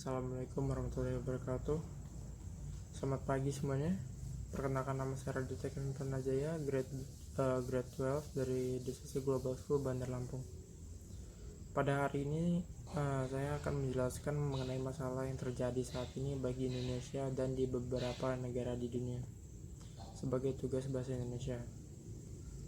Assalamualaikum warahmatullahi wabarakatuh. Selamat pagi semuanya. Perkenalkan, nama saya Raditya Najaya, grade 12 dari DCC Global School Bandar Lampung. Pada hari ini saya akan menjelaskan mengenai masalah yang terjadi saat ini bagi Indonesia dan di beberapa negara di dunia sebagai tugas bahasa Indonesia.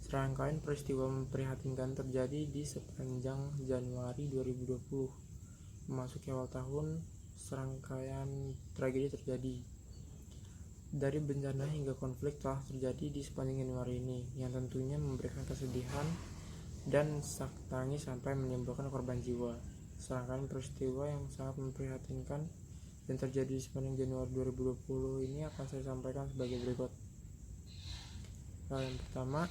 Serangkaian peristiwa memprihatinkan terjadi di sepanjang Januari 2020. Memasuki awal tahun, serangkaian tragedi terjadi. Dari bencana hingga konflik telah terjadi di sepanjang Januari ini, yang tentunya memberikan kesedihan dan isak tangis sampai menimbulkan korban jiwa. Serangkaian peristiwa yang sangat memprihatinkan dan terjadi di sepanjang Januari 2020 ini akan saya sampaikan sebagai berikut. Yang pertama,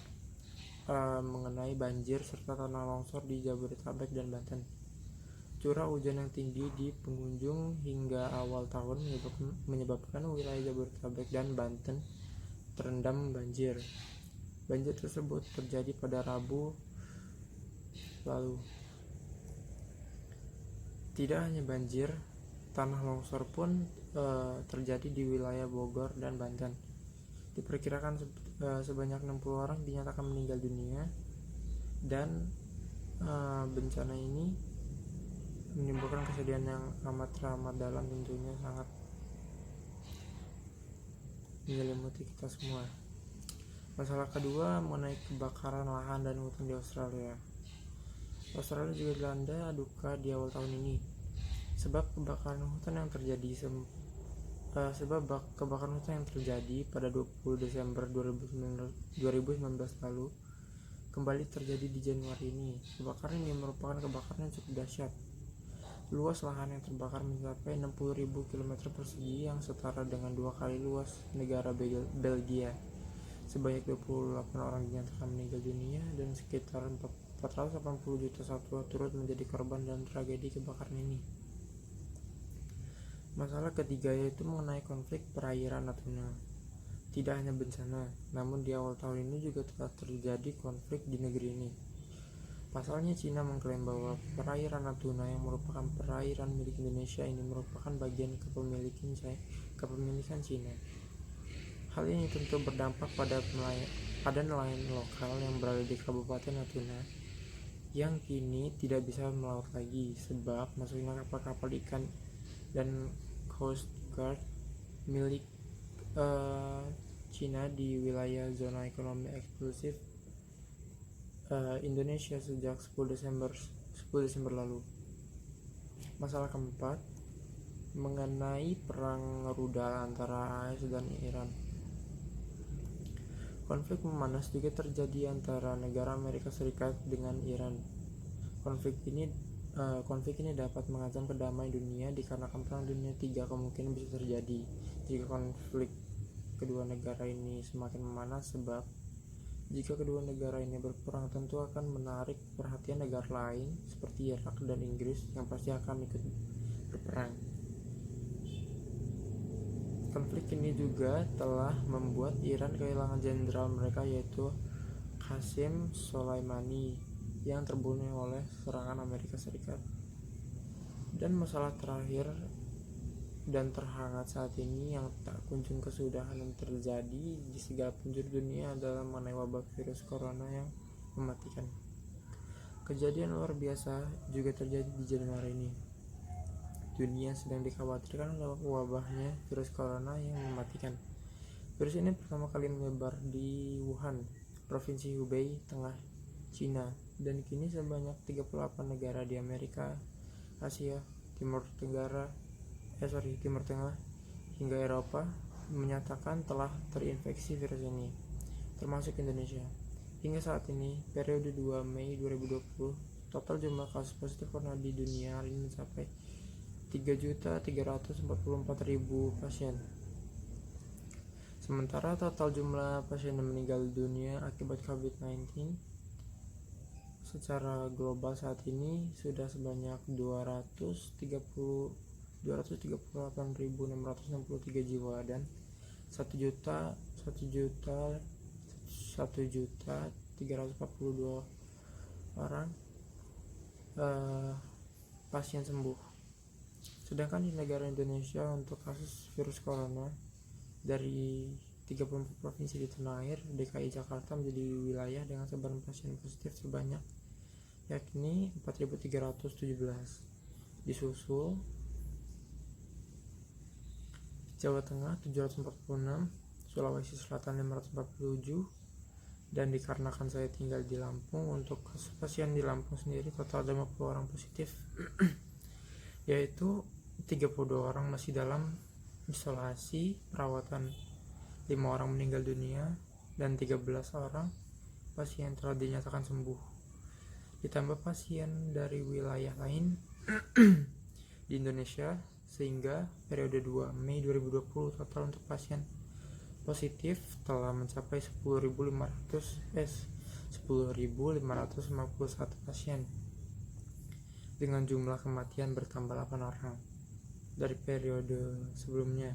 mengenai banjir serta tanah longsor di Jabodetabek dan Banten. Curah hujan yang tinggi di penghujung hingga awal tahun menyebabkan wilayah Jabodetabek dan Banten terendam banjir. Banjir tersebut terjadi pada Rabu lalu. Tidak hanya banjir, tanah longsor pun terjadi di wilayah Bogor dan Banten. Diperkirakan sebanyak 60 orang dinyatakan meninggal dunia, dan bencana ini menimbulkan kesedihan yang amat dalam, tentunya sangat menyelimuti kita semua. Masalah kedua mengenai kebakaran lahan dan hutan di Australia. Australia juga dilanda duka di awal tahun ini sebab kebakaran hutan yang terjadi pada 20 Desember 2019 lalu kembali terjadi di Januari ini. Kebakaran ini merupakan kebakaran yang cukup dahsyat. Luas lahan yang terbakar mencapai 60.000 km persegi yang setara dengan 2 kali luas negara Belgia. Sebanyak 28 orang dinyatakan meninggal dunia dan sekitar 480 juta satwa turut menjadi korban dalam tragedi kebakaran ini. Masalah ketiga yaitu mengenai konflik perairan Natuna. Tidak hanya bencana, namun di awal tahun ini juga telah terjadi konflik di negeri ini. Pasalnya, Cina mengklaim bahwa perairan Natuna yang merupakan perairan milik Indonesia ini merupakan bagian kepemilikan Cina. Hal ini tentu berdampak pada nelayan lokal yang berada di Kabupaten Natuna yang kini tidak bisa melaut lagi sebab masuknya kapal-kapal ikan dan Coast Guard milik Cina di wilayah zona ekonomi eksklusif Indonesia sejak 10 Desember lalu. Masalah keempat mengenai perang rudal antara AS dan Iran. Konflik memanas juga terjadi antara negara Amerika Serikat dengan Iran. Konflik ini dapat mengancam kedamaian dunia dikarenakan perang dunia 3 kemungkinan bisa terjadi jika konflik kedua negara ini semakin memanas, sebab jika kedua negara ini berperang tentu akan menarik perhatian negara lain seperti Irak dan Inggris yang pasti akan ikut berperang. Konflik ini juga telah membuat Iran kehilangan jenderal mereka yaitu Qasem Soleimani yang terbunuh oleh serangan Amerika Serikat. Dan masalah terakhir dan terhangat saat ini yang tak kunjung kesudahan yang terjadi di segala penjuru dunia adalah mengenai wabah virus corona yang mematikan. Kejadian luar biasa juga terjadi di Januari ini. Dunia sedang dikhawatirkan oleh wabahnya virus corona yang mematikan. Virus ini pertama kali menyebar di Wuhan, Provinsi Hubei, Tengah Cina, dan kini sebanyak 38 negara di Amerika, Asia, Timur Tengah hingga Eropa menyatakan telah terinfeksi virus ini, termasuk Indonesia. Hingga saat ini, periode 2 Mei 2020, total jumlah kasus positif corona di dunia hari ini mencapai 3.344.000 pasien. Sementara total jumlah pasien yang meninggal dunia akibat COVID-19 secara global saat ini sudah sebanyak 238.663 jiwa dan 1.342 orang pasien sembuh. Sedangkan di negara Indonesia untuk kasus virus corona dari 34 provinsi di tanah air, DKI Jakarta menjadi wilayah dengan sebaran pasien positif terbanyak, yakni 4.317. Disusul Jawa Tengah 746, Sulawesi Selatan 547, dan dikarenakan saya tinggal di Lampung, untuk kasus pasien di Lampung sendiri total ada 50 orang positif yaitu 32 orang masih dalam isolasi perawatan, 5 orang meninggal dunia, dan 13 orang pasien telah dinyatakan sembuh. Ditambah pasien dari wilayah lain di Indonesia, sehingga periode 2 Mei 2020 total untuk pasien positif telah mencapai 10.551 pasien, dengan jumlah kematian bertambah 8 orang dari periode sebelumnya,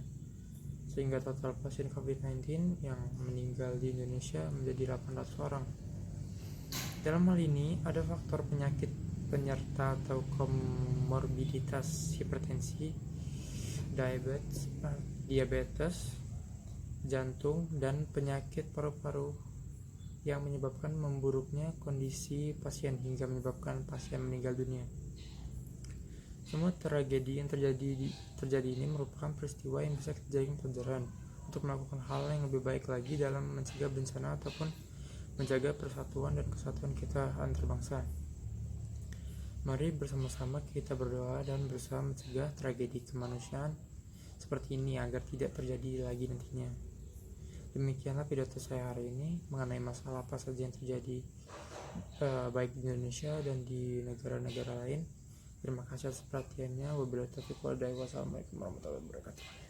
sehingga total pasien COVID-19 yang meninggal di Indonesia menjadi 800 orang. Dalam hal ini ada faktor penyakit penyerta atau komorbiditas hipertensi, diabetes, jantung, dan penyakit paru-paru yang menyebabkan memburuknya kondisi pasien hingga menyebabkan pasien meninggal dunia. Semua tragedi yang terjadi ini merupakan peristiwa yang bisa kita jadikan pelajaran untuk melakukan hal yang lebih baik lagi dalam mencegah bencana ataupun menjaga persatuan dan kesatuan kita antar bangsa. Mari bersama-sama kita berdoa dan berusaha mencegah tragedi kemanusiaan seperti ini agar tidak terjadi lagi nantinya. Demikianlah pidato saya hari ini mengenai masalah apa saja yang terjadi baik di Indonesia dan di negara-negara lain. Terima kasih atas perhatiannya. Wabillahi taufiq wal hidayah. Wassalamualaikum warahmatullahi wabarakatuh.